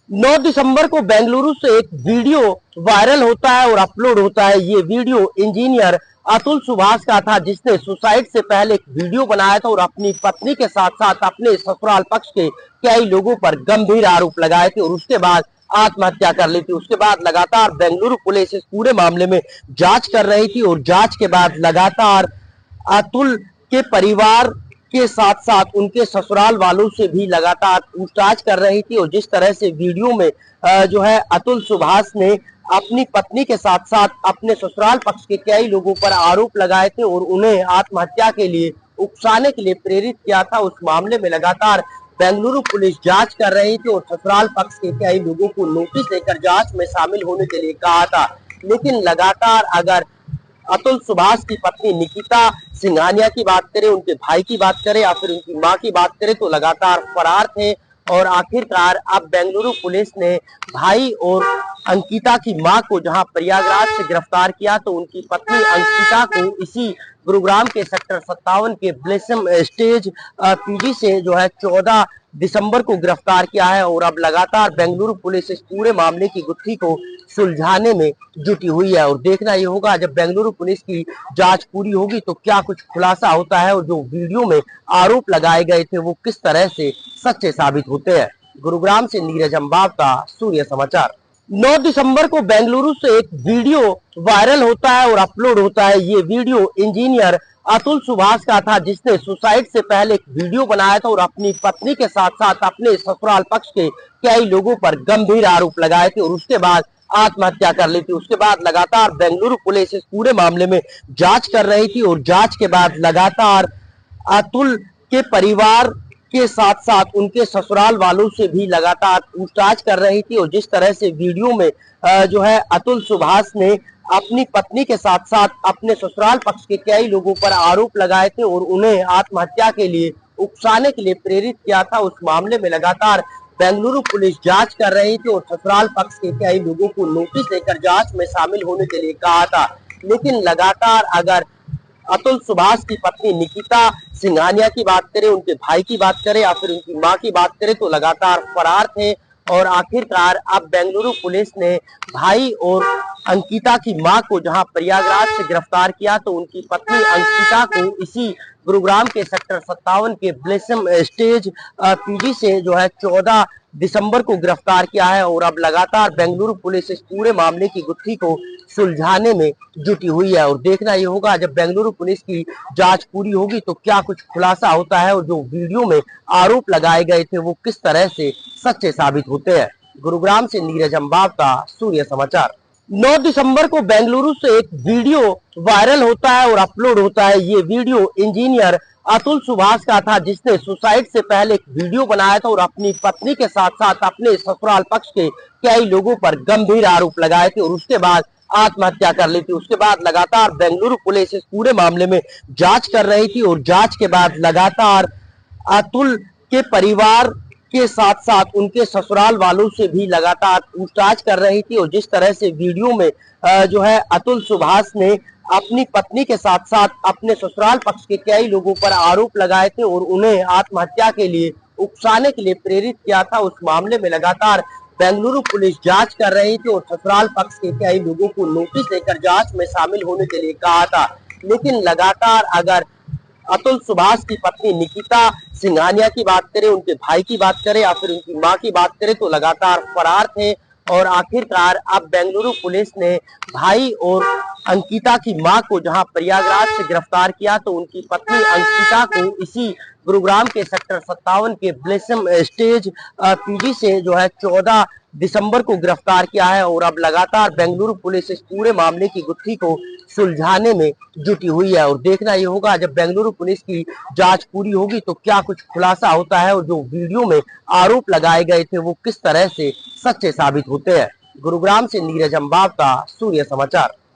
9 दिसंबर को बेंगलुरु से एक वीडियो वायरल होता है और अपलोड होता है। ये वीडियो इंजीनियर अतुल सुभाष का था, जिसने सुसाइड से पहले एक वीडियो बनाया था और अपनी पत्नी के साथ साथ अपने ससुराल पक्ष के कई लोगों पर गंभीर आरोप लगाए थे और उसके बाद आत्महत्या कर ली थी। उसके बाद लगातार बेंगलुरु पुलिस इस पूरे मामले में जांच कर रही थी और जांच के बाद लगातार अतुल के परिवार के साथ साथ उनके ससुराल वालों से भी लगातार पूछताछ कर रही थी। और जिस तरह से वीडियो में जो है अतुल सुभाष ने अपनी पत्नी के साथ साथ अपने ससुराल पक्ष के कई लोगों पर आरोप लगाए थे और उन्हें आत्महत्या के लिए उकसाने के लिए प्रेरित किया था, उस मामले में लगातार बेंगलुरु पुलिस जांच कर रही थी और ससुराल पक्ष के कई लोगों को नोटिस देकर जांच में शामिल होने के लिए कहा था। लेकिन लगातार अगर अतुल सुभाष की पत्नी निकिता सिंघानिया की बात करें, उनके भाई की बात करें या फिर उनकी मां की बात करें, तो लगातार फरार थे। और आखिरकार अब बेंगलुरु पुलिस ने भाई और अंकिता की मां को जहां प्रयागराज से गिरफ्तार किया, तो उनकी पत्नी अंकिता को इसी गुरुग्राम के सेक्टर 57 के ब्लेसम स्टेज पीजी से जो है 14 दिसंबर को गिरफ्तार किया है। और अब लगातार बेंगलुरु पुलिस इस पूरे मामले की गुत्थी को सुलझाने में जुटी हुई है और देखना ये होगा जब बेंगलुरु पुलिस की जांच पूरी होगी तो क्या कुछ खुलासा होता है और जो वीडियो में आरोप लगाए गए थे वो किस तरह से सच्चे साबित होते हैं। गुरुग्राम से नीरज अंबावता, सूर्य समाचार। 9 दिसंबर को बेंगलुरु से एक वीडियो वायरल होता है और अपलोड होता है। ये वीडियो इंजीनियर अतुल सुभाष का था, जिसने सुसाइड से पहले एक वीडियो बनाया था और अपनी पत्नी के साथ साथ अपने ससुराल पक्ष के कई लोगों पर गंभीर आरोप लगाए थे और उसके बाद आत्महत्या कर ली थी। उसके बाद लगातार बेंगलुरु पुलिस इस पूरे मामले में जांच कर रही थी और जांच के बाद लगातार अतुल के परिवार के साथ साथ उनके ससुराल वालों से भी लगातार पूछताछ कर रही थी। और जिस तरह से वीडियो में जो है अतुल सुभाष ने अपनी पत्नी के साथ साथ अपने ससुराल पक्ष के कई लोगों पर आरोप लगाए थे और उन्हें आत्महत्या के लिए उकसाने के लिए प्रेरित किया था, उस मामले में लगातार बेंगलुरु पुलिस जांच कर रही थी और ससुराल पक्ष के कई लोगों को नोटिस देकर जांच में शामिल होने के लिए कहा था। लेकिन लगातार अगर अतुल सुभाष की पत्नी निकिता सिंघानिया की बात करें, उनके भाई की बात करें या फिर उनकी मां की बात करें, तो लगातार फरार थे। और आखिरकार अब बेंगलुरु पुलिस ने भाई और अंकिता की मां को जहां प्रयागराज से गिरफ्तार किया, तो उनकी पत्नी अंकिता को इसी गुरुग्राम के सेक्टर 57 के ब्लेसम स्टेज पीजी से जो है 14 दिसंबर को गिरफ्तार किया है। और अब लगातार बेंगलुरु पुलिस इस पूरे मामले की गुत्थी को सुलझाने में जुटी हुई है और देखना ये होगा जब बेंगलुरु पुलिस की जांच पूरी होगी तो क्या कुछ खुलासा होता है और जो वीडियो में आरोप लगाए गए थे वो किस तरह से सच्चे साबित होते हैं। गुरुग्राम से नीरज अंबावता, सूर्य समाचार। 9 दिसंबर को बेंगलुरु से एक वीडियो वायरल होता है और अपलोड होता है। ये वीडियो इंजीनियर अतुल सुभाष का था, जिसने सुसाइड से पहले एक वीडियो बनाया था और अपनी पत्नी के साथ साथ अपने ससुराल पक्ष के कई लोगों पर गंभीर आरोप लगाए थे और उसके बाद आत्महत्या कर ली थी। उसके बाद लगातार बेंगलुरु पुलिस इस पूरे मामले में जांच कर रही थी और जांच के बाद लगातार अतुल के परिवार के साथ साथ उनके ससुराल वालों से भी लगातार पूछताछ कर रही थी। और जिस तरह से वीडियो में जो है अतुल सुभाष ने अपनी पत्नी के साथ साथ अपने ससुराल पक्ष के कई लोगों पर आरोप लगाए थे और उन्हें आत्महत्या के लिए उकसाने के लिए प्रेरित किया था, उस मामले में लगातार बेंगलुरु पुलिस जांच कर रही थी और ससुराल पक्ष के कई लोगों को नोटिस देकर जांच में शामिल होने के लिए कहा था। लेकिन लगातार अगर अतुल सुभाष की पत्नी निकिता सिंघानिया की बात करें, उनके भाई की बात करें या फिर उनकी मां की बात करें, तो लगातार फरार थे। और आखिरकार अब बेंगलुरु पुलिस ने भाई और अंकिता की मां को जहां प्रयागराज से गिरफ्तार किया, तो उनकी पत्नी अंकिता को इसी गुरुग्राम के सेक्टर 57 के ब्लेसम स्टेज पीजी से जो है 14 दिसंबर को गिरफ्तार किया है। और अब लगातार बेंगलुरु पुलिस इस पूरे मामले की गुत्थी को सुलझाने में जुटी हुई है और देखना ये होगा जब बेंगलुरु पुलिस की जांच पूरी होगी तो क्या कुछ खुलासा होता है और जो वीडियो में आरोप लगाए गए थे वो किस तरह से सच्चे साबित होते हैं। गुरुग्राम से नीरज अंबावता, सूर्य समाचार।